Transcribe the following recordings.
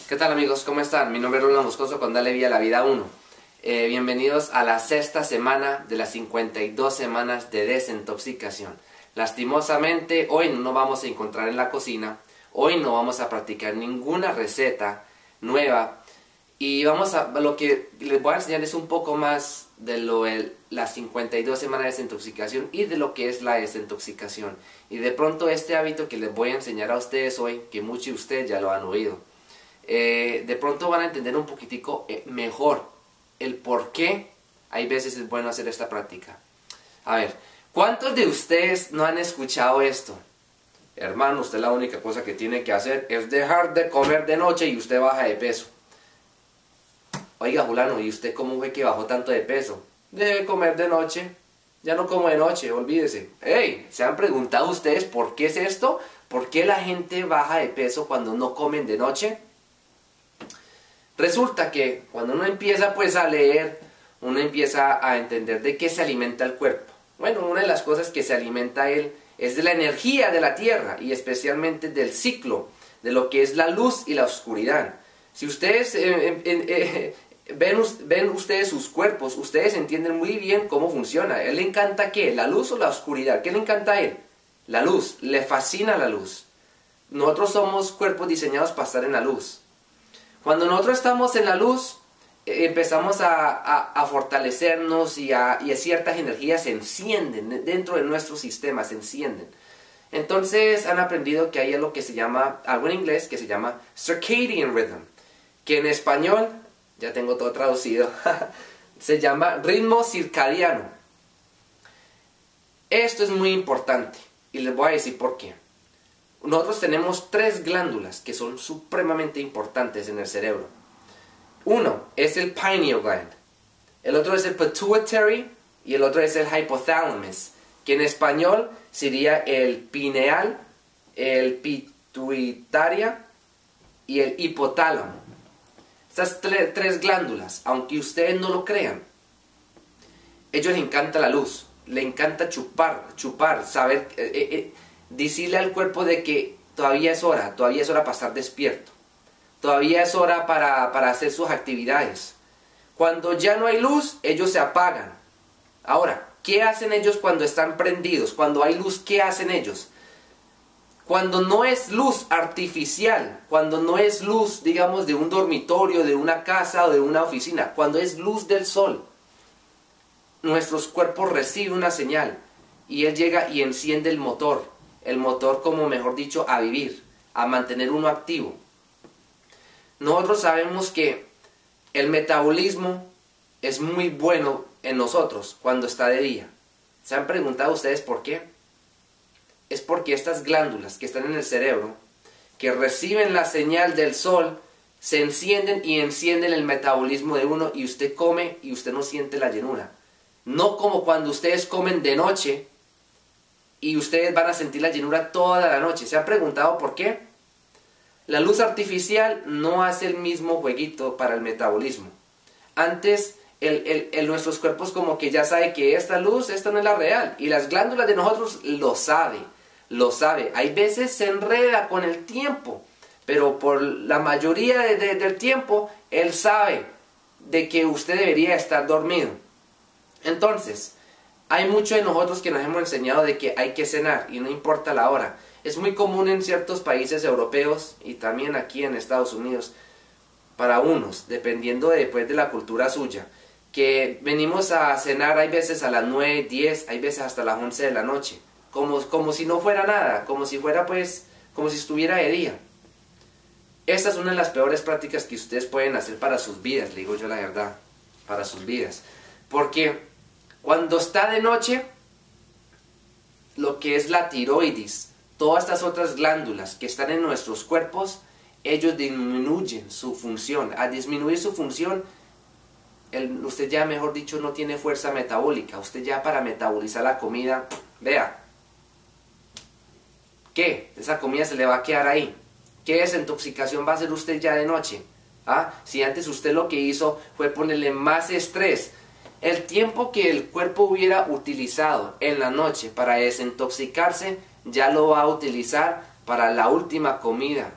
¿Qué tal amigos? ¿Cómo están? Mi nombre es Rolando Moscoso con Dale Vida a la Vida 1. Bienvenidos a la sexta semana de las 52 semanas de desintoxicación. Lastimosamente, hoy no nos vamos a encontrar en la cocina. Hoy no vamos a practicar ninguna receta nueva. Y lo que les voy a enseñar es un poco más de las 52 semanas de desintoxicación y de lo que es la desintoxicación. Y de pronto este hábito que les voy a enseñar a ustedes hoy, que muchos de ustedes ya lo han oído, de pronto van a entender un poquitico mejor el por qué hay veces es bueno hacer esta práctica. A ver, ¿cuántos de ustedes no han escuchado esto? Hermano, usted la única cosa que tiene que hacer es dejar de comer de noche y usted baja de peso. Oiga, fulano, ¿y usted cómo fue que bajó tanto de peso? Debe comer de noche. Ya no como de noche, olvídese. ¡Ey! ¿Se han preguntado ustedes por qué es esto? ¿Por qué la gente baja de peso cuando no comen de noche? Resulta que cuando uno empieza pues a leer, uno empieza a entender de qué se alimenta el cuerpo. Bueno, una de las cosas que se alimenta él es de la energía de la tierra y especialmente del ciclo, de lo que es la luz y la oscuridad. Si ustedes ven ustedes sus cuerpos, ustedes entienden muy bien cómo funciona. ¿A él le encanta qué? ¿La luz o la oscuridad? ¿Qué le encanta a él? La luz, le fascina la luz. Nosotros somos cuerpos diseñados para estar en la luz. Cuando nosotros estamos en la luz, empezamos a fortalecernos y ciertas energías se encienden dentro de nuestro sistema, se encienden. Entonces han aprendido que hay algo que se llama, algo en inglés, que se llama circadian rhythm, que en español, ya tengo todo traducido, se llama ritmo circadiano. Esto es muy importante y les voy a decir por qué. Nosotros tenemos tres glándulas que son supremamente importantes en el cerebro. Uno es el pineal gland, el otro es el pituitary y el otro es el hypothalamus, que en español sería el pineal, el pituitaria y el hipotálamo. Estas tres glándulas, aunque ustedes no lo crean, ellos les encanta la luz, le encanta chupar, saber, decirle al cuerpo de que todavía es hora para estar despierto, todavía es hora para hacer sus actividades. Cuando ya no hay luz, ellos se apagan. Ahora, ¿qué hacen ellos cuando están prendidos? Cuando hay luz, ¿qué hacen ellos? Cuando no es luz artificial, cuando no es luz, digamos, de un dormitorio, de una casa o de una oficina, cuando es luz del sol, nuestros cuerpos reciben una señal y él llega y enciende el motor como mejor dicho, a vivir, a mantener uno activo. Nosotros sabemos que el metabolismo es muy bueno en nosotros cuando está de día. ¿Se han preguntado ustedes por qué? Es porque estas glándulas que están en el cerebro, que reciben la señal del sol, se encienden y encienden el metabolismo de uno y usted come y usted no siente la llenura. No como cuando ustedes comen de noche y ustedes van a sentir la llenura toda la noche. ¿Se han preguntado por qué? La luz artificial no hace el mismo jueguito para el metabolismo. Antes, nuestros cuerpos como que ya sabe que esta luz, esta no es la real. Y las glándulas de nosotros lo sabe. Hay veces se enreda con el tiempo, pero por la mayoría del tiempo, él sabe de que usted debería estar dormido. Entonces, hay muchos de nosotros que nos hemos enseñado de que hay que cenar y no importa la hora. Es muy común en ciertos países europeos y también aquí en Estados Unidos, para unos, dependiendo después de la cultura suya, que venimos a cenar hay veces a las 9, 10, hay veces hasta las 11 de la noche, como si no fuera nada, como si fuera pues, como si estuviera de día. Esta es una de las peores prácticas que ustedes pueden hacer para sus vidas, le digo yo la verdad, para sus vidas. Porque cuando está de noche, lo que es la tiroides, todas estas otras glándulas que están en nuestros cuerpos, ellos disminuyen su función. Al disminuir su función, usted ya, mejor dicho, no tiene fuerza metabólica. Usted ya para metabolizar la comida, vea, ¿qué? Esa comida se le va a quedar ahí. ¿Qué desintoxicación va a hacer usted ya de noche? ¿Ah? Si antes usted lo que hizo fue ponerle más estrés. El tiempo que el cuerpo hubiera utilizado en la noche para desintoxicarse, ya lo va a utilizar para la última comida.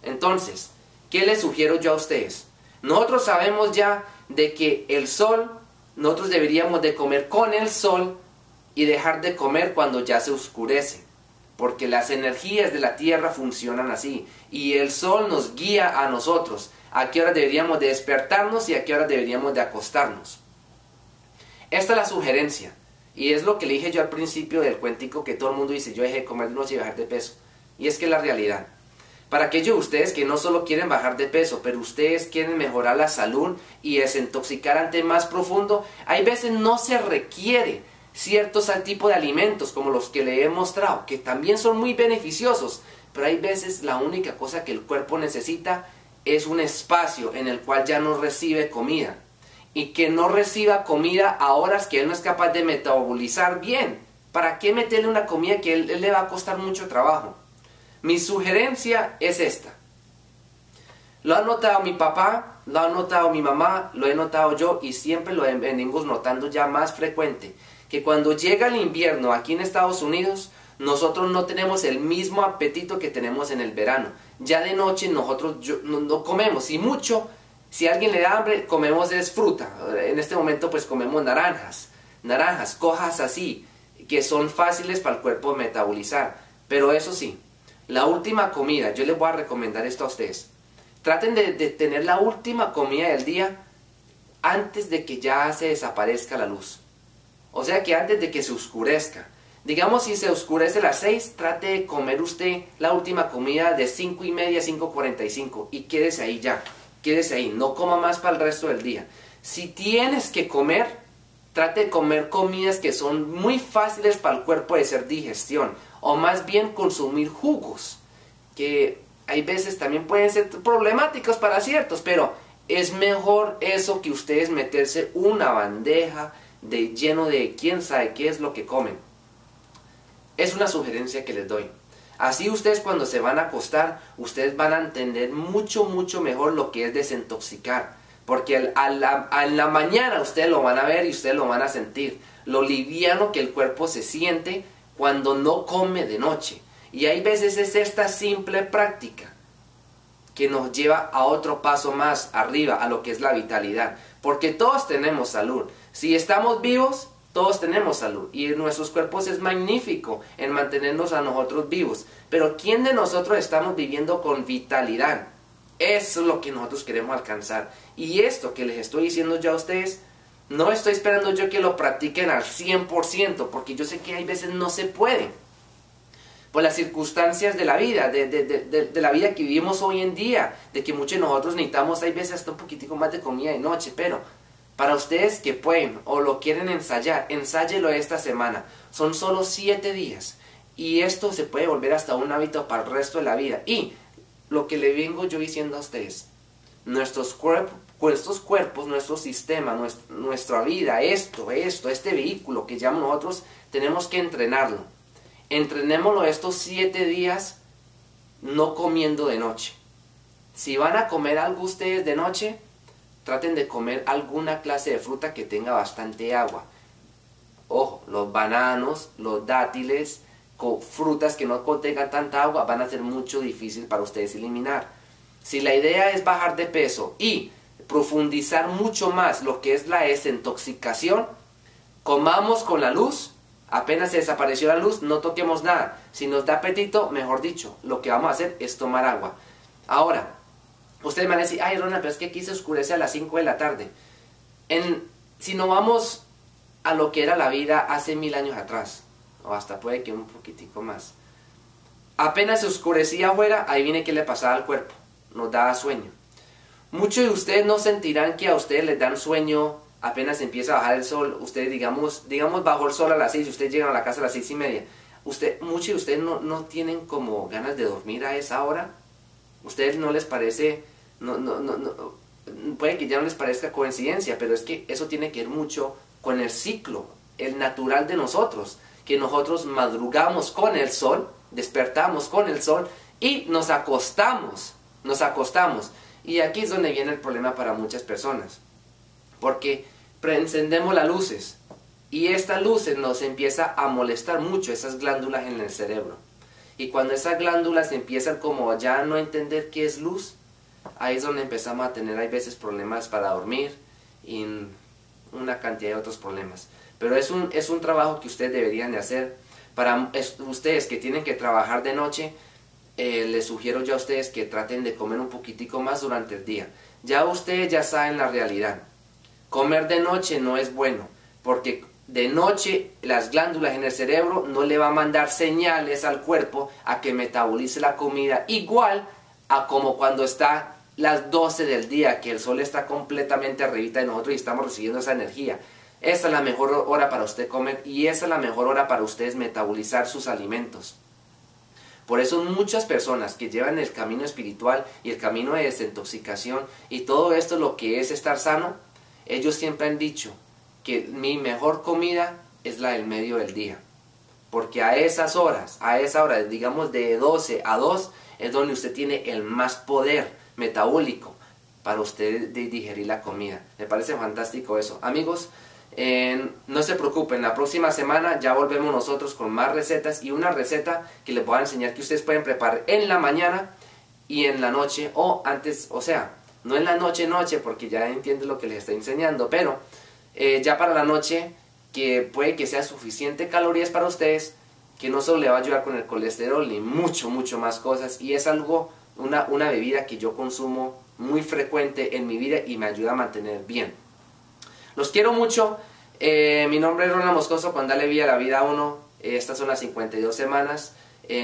Entonces, ¿qué les sugiero yo a ustedes? Nosotros sabemos ya de que el sol, nosotros deberíamos de comer con el sol y dejar de comer cuando ya se oscurece. Porque las energías de la tierra funcionan así. Y el sol nos guía a nosotros. A qué hora deberíamos de despertarnos y a qué hora deberíamos de acostarnos. Esta es la sugerencia. Y es lo que le dije yo al principio del cuentico que todo el mundo dice, yo dejé de comer de noche y bajar de peso. Y es que es la realidad. Para aquellos de ustedes que no solo quieren bajar de peso, pero ustedes quieren mejorar la salud y desintoxicar ante más profundo, hay veces no se requiere ciertos tipos de alimentos como los que le he mostrado, que también son muy beneficiosos, pero hay veces la única cosa que el cuerpo necesita es un espacio en el cual ya no recibe comida, y que no reciba comida a horas que él no es capaz de metabolizar bien. ¿Para qué meterle una comida que él le va a costar mucho trabajo? Mi sugerencia es esta. Lo ha notado mi papá, lo ha notado mi mamá, lo he notado yo y siempre lo venimos notando ya más frecuente. Que cuando llega el invierno aquí en Estados Unidos, nosotros no tenemos el mismo apetito que tenemos en el verano. Ya de noche nosotros no comemos, y mucho, si a alguien le da hambre, comemos es fruta. En este momento pues comemos naranjas, cojas así, que son fáciles para el cuerpo metabolizar. Pero eso sí, la última comida, yo les voy a recomendar esto a ustedes. Traten de tener la última comida del día antes de que ya se desaparezca la luz. O sea que antes de que se oscurezca. Digamos, si se oscurece a las 6, trate de comer usted la última comida de 5:30 a 5:45 y quédese ahí ya. Quédese ahí, no coma más para el resto del día. Si tienes que comer, trate de comer comidas que son muy fáciles para el cuerpo de hacer digestión. O más bien consumir jugos, que hay veces también pueden ser problemáticos para ciertos, pero es mejor eso que ustedes meterse una bandeja lleno de quién sabe qué es lo que comen. Es una sugerencia que les doy. Así ustedes cuando se van a acostar, ustedes van a entender mucho mejor lo que es desintoxicar. Porque en la mañana ustedes lo van a ver y ustedes lo van a sentir. Lo liviano que el cuerpo se siente cuando no come de noche. Y hay veces es esta simple práctica que nos lleva a otro paso más arriba, a lo que es la vitalidad. Porque todos tenemos salud. Si estamos vivos, todos tenemos salud. Y en nuestros cuerpos es magnífico en mantenernos a nosotros vivos. Pero ¿quién de nosotros estamos viviendo con vitalidad? Eso es lo que nosotros queremos alcanzar. Y esto que les estoy diciendo yo a ustedes, no estoy esperando yo que lo practiquen al 100%, porque yo sé que hay veces no se puede. Por las circunstancias de la vida, de la vida que vivimos hoy en día, de que muchos de nosotros necesitamos, hay veces hasta un poquitico más de comida de noche, pero para ustedes que pueden o lo quieren ensayar, ensáyelo esta semana. Son solo 7 días. Y esto se puede volver hasta un hábito para el resto de la vida. Y lo que le vengo yo diciendo a ustedes, nuestros cuerpos, nuestro sistema, nuestra vida, este vehículo que llamamos nosotros, tenemos que entrenarlo. Entrenémoslo estos 7 días no comiendo de noche. Si van a comer algo ustedes de noche, traten de comer alguna clase de fruta que tenga bastante agua. Ojo, los bananos, los dátiles, frutas que no contengan tanta agua van a ser mucho difícil para ustedes eliminar. Si la idea es bajar de peso y profundizar mucho más lo que es la desintoxicación, comamos con la luz. Apenas se desapareció la luz, no toquemos nada. Si nos da apetito, mejor dicho, lo que vamos a hacer es tomar agua. Ahora, ustedes me van a decir, ay Ronald, pero es que aquí se oscurece a las 5 de la tarde. Si no vamos a lo que era la vida hace 1000 años atrás, o hasta puede que un poquitico más. Apenas se oscurecía afuera, ahí viene que le pasaba al cuerpo, nos daba sueño. Muchos de ustedes no sentirán que a ustedes les dan sueño apenas empieza a bajar el sol. Ustedes digamos bajo el sol a las 6 y ustedes llegan a la casa a las 6:30. Muchos de ustedes no tienen como ganas de dormir a esa hora. Ustedes no les parece, puede que ya no les parezca coincidencia, pero es que eso tiene que ver mucho con el ciclo, el natural de nosotros, que nosotros madrugamos con el sol, despertamos con el sol y nos acostamos. Y aquí es donde viene el problema para muchas personas, porque encendemos las luces y estas luces nos empieza a molestar mucho esas glándulas en el cerebro. Y cuando esas glándulas empiezan como ya no entender qué es luz, ahí es donde empezamos a tener, hay veces, problemas para dormir y una cantidad de otros problemas. Pero es un trabajo que ustedes deberían de hacer. Para ustedes que tienen que trabajar de noche, les sugiero ya a ustedes que traten de comer un poquitico más durante el día. Ya ustedes ya saben la realidad. Comer de noche no es bueno, porque de noche las glándulas en el cerebro no le va a mandar señales al cuerpo a que metabolice la comida, igual a como cuando está las 12 del día, que el sol está completamente arribita de nosotros y estamos recibiendo esa energía. Esa es la mejor hora para usted comer y esa es la mejor hora para ustedes metabolizar sus alimentos. Por eso muchas personas que llevan el camino espiritual y el camino de desintoxicación y todo esto, lo que es estar sano, ellos siempre han dicho que mi mejor comida es la del medio del día. Porque a esas horas, digamos de 12 a 2, es donde usted tiene el más poder metabólico para usted digerir la comida. Me parece fantástico eso. Amigos, no se preocupen, la próxima semana ya volvemos nosotros con más recetas y una receta que les voy a enseñar que ustedes pueden preparar en la mañana y en la noche o antes, o sea, no en la noche porque ya entiendo lo que les estoy enseñando, pero ya para la noche, que puede que sea suficiente calorías para ustedes, que no solo le va a ayudar con el colesterol ni mucho más cosas, y es algo, una bebida que yo consumo muy frecuente en mi vida y me ayuda a mantener bien. Los quiero mucho. Mi nombre es Ronald Moscoso con Dale Vida a la Vida 1. Estas son las 52 semanas.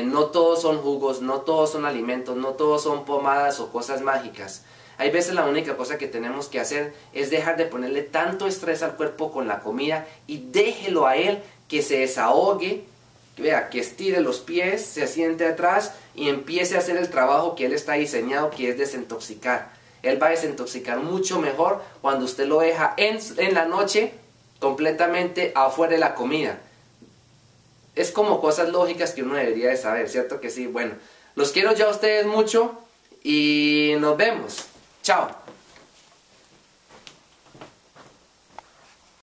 No todos son jugos, no todos son alimentos, no todos son pomadas o cosas mágicas. Hay veces la única cosa que tenemos que hacer es dejar de ponerle tanto estrés al cuerpo con la comida y déjelo a él que se desahogue, que estire los pies, se siente atrás y empiece a hacer el trabajo que él está diseñado, que es desintoxicar. Él va a desintoxicar mucho mejor cuando usted lo deja en la noche completamente afuera de la comida. Es como cosas lógicas que uno debería de saber, ¿cierto que sí? Bueno, los quiero ya a ustedes mucho y nos vemos. Chao.